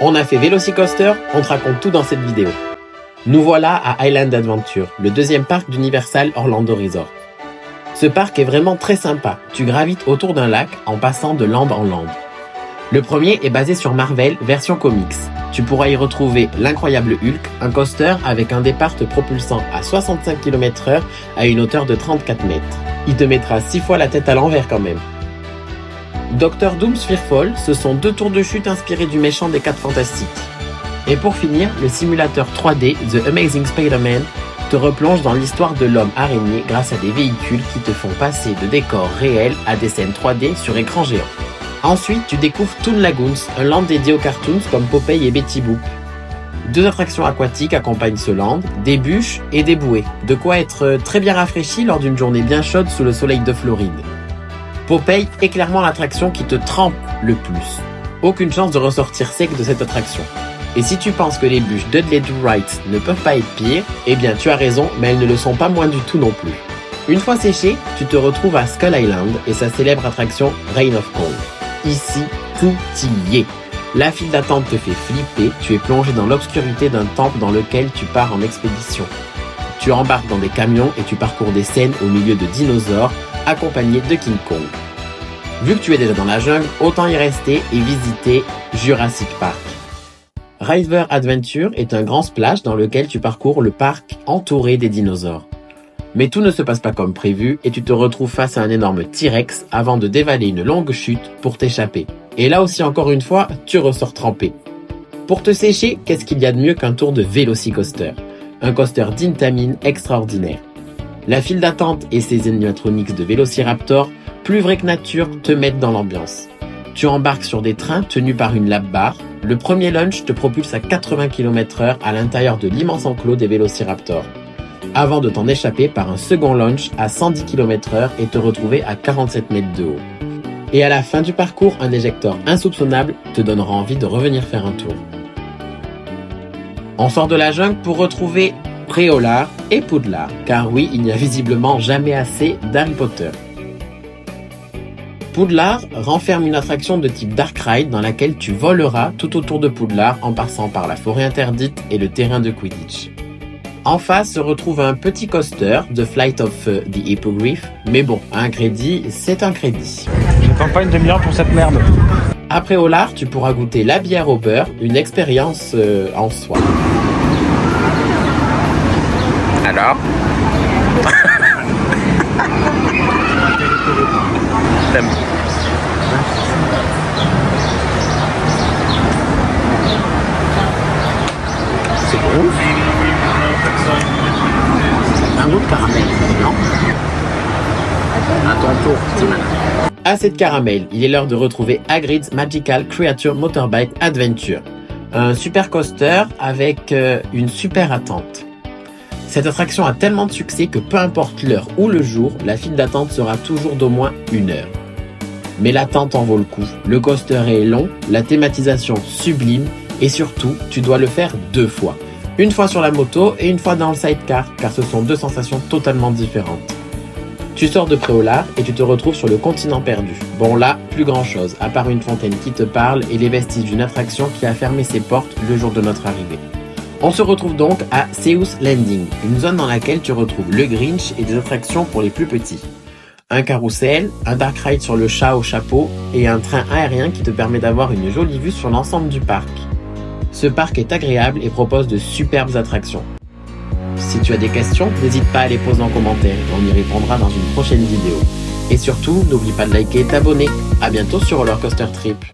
On a fait Velocicoaster, on te raconte tout dans cette vidéo. Nous voilà à Island Adventure, le deuxième parc d'Universal Orlando Resort. Ce parc est vraiment très sympa, tu gravites autour d'un lac en passant de land en land. Le premier est basé sur Marvel version comics. Tu pourras y retrouver l'incroyable Hulk, un coaster avec un départ te propulsant à 65 km/h à une hauteur de 34 mètres. Il te mettra 6 fois la tête à l'envers quand même. Dr Doom's Fearfall, ce sont 2 tours de chute inspirés du méchant des 4 Fantastiques. Et pour finir, le simulateur 3D The Amazing Spider-Man te replonge dans l'histoire de l'homme araignée grâce à des véhicules qui te font passer de décors réels à des scènes 3D sur écran géant. Ensuite, tu découvres Toon Lagoons, un land dédié aux cartoons comme Popeye et Betty Boop. 2 attractions aquatiques accompagnent ce land, des bûches et des bouées, de quoi être très bien rafraîchi lors d'une journée bien chaude sous le soleil de Floride. Popeye est clairement l'attraction qui te trempe le plus. Aucune chance de ressortir sec de cette attraction. Et si tu penses que les bûches Dudley Do Right ne peuvent pas être pires, eh bien tu as raison, mais elles ne le sont pas moins du tout non plus. Une fois séché, tu te retrouves à Skull Island et sa célèbre attraction Rain of Cold. Ici, tout y est. La file d'attente te fait flipper, tu es plongé dans l'obscurité d'un temple dans lequel tu pars en expédition. Tu embarques dans des camions et tu parcours des scènes au milieu de dinosaures, accompagné de King Kong. Vu que tu es déjà dans la jungle, autant y rester et visiter Jurassic Park. River Adventure est un grand splash dans lequel tu parcours le parc entouré des dinosaures. Mais tout ne se passe pas comme prévu et tu te retrouves face à un énorme T-Rex avant de dévaler une longue chute pour t'échapper. Et là aussi encore une fois, tu ressors trempé. Pour te sécher, qu'est-ce qu'il y a de mieux qu'un tour de Velocicoaster? Un coaster d'Intamin extraordinaire. La file d'attente et ses animatronics de Vélociraptor, plus vrai que nature, te mettent dans l'ambiance. Tu embarques sur des trains tenus par une lap bar. Le premier launch te propulse à 80 km/h à l'intérieur de l'immense enclos des Vélociraptors, avant de t'en échapper par un second launch à 110 km/h et te retrouver à 47 mètres de haut. Et à la fin du parcours, un éjecteur insoupçonnable te donnera envie de revenir faire un tour. On sort de la jungle pour retrouver Préolard et Poudlard, car oui, il n'y a visiblement jamais assez d'Harry Potter. Poudlard renferme une attraction de type Dark Ride dans laquelle tu voleras tout autour de Poudlard en passant par la forêt interdite et le terrain de Quidditch. En face se retrouve un petit coaster, The Flight of the Hippogriff, mais bon, un crédit, c'est un crédit. J'attends pas une demi-heure pour cette merde. Après Olard, tu pourras goûter la bière au beurre, une expérience en soi. Alors T'aimes. C'est bon. Un autre caramel, non? À ton tour, Timana. Assez de caramel, il est l'heure de retrouver Hagrid's Magical Creature Motorbike Adventure. Un super coaster avec une super attente. Cette attraction a tellement de succès que peu importe l'heure ou le jour, la file d'attente sera toujours d'au moins 1 heure. Mais l'attente en vaut le coup. Le coaster est long, la thématisation sublime et surtout, tu dois le faire 2 fois. Une fois sur la moto et une fois dans le sidecar, car ce sont 2 sensations totalement différentes. Tu sors de Préolard et tu te retrouves sur le continent perdu. Bon là, plus grand chose, à part une fontaine qui te parle et les vestiges d'une attraction qui a fermé ses portes le jour de notre arrivée. On se retrouve donc à Seuss Landing, une zone dans laquelle tu retrouves le Grinch et des attractions pour les plus petits. Un carrousel, un dark ride sur le chat au chapeau et un train aérien qui te permet d'avoir une jolie vue sur l'ensemble du parc. Ce parc est agréable et propose de superbes attractions. Si tu as des questions, n'hésite pas à les poser en commentaire et on y répondra dans une prochaine vidéo. Et surtout, n'oublie pas de liker et t'abonner. À bientôt sur Roller Coaster Trip.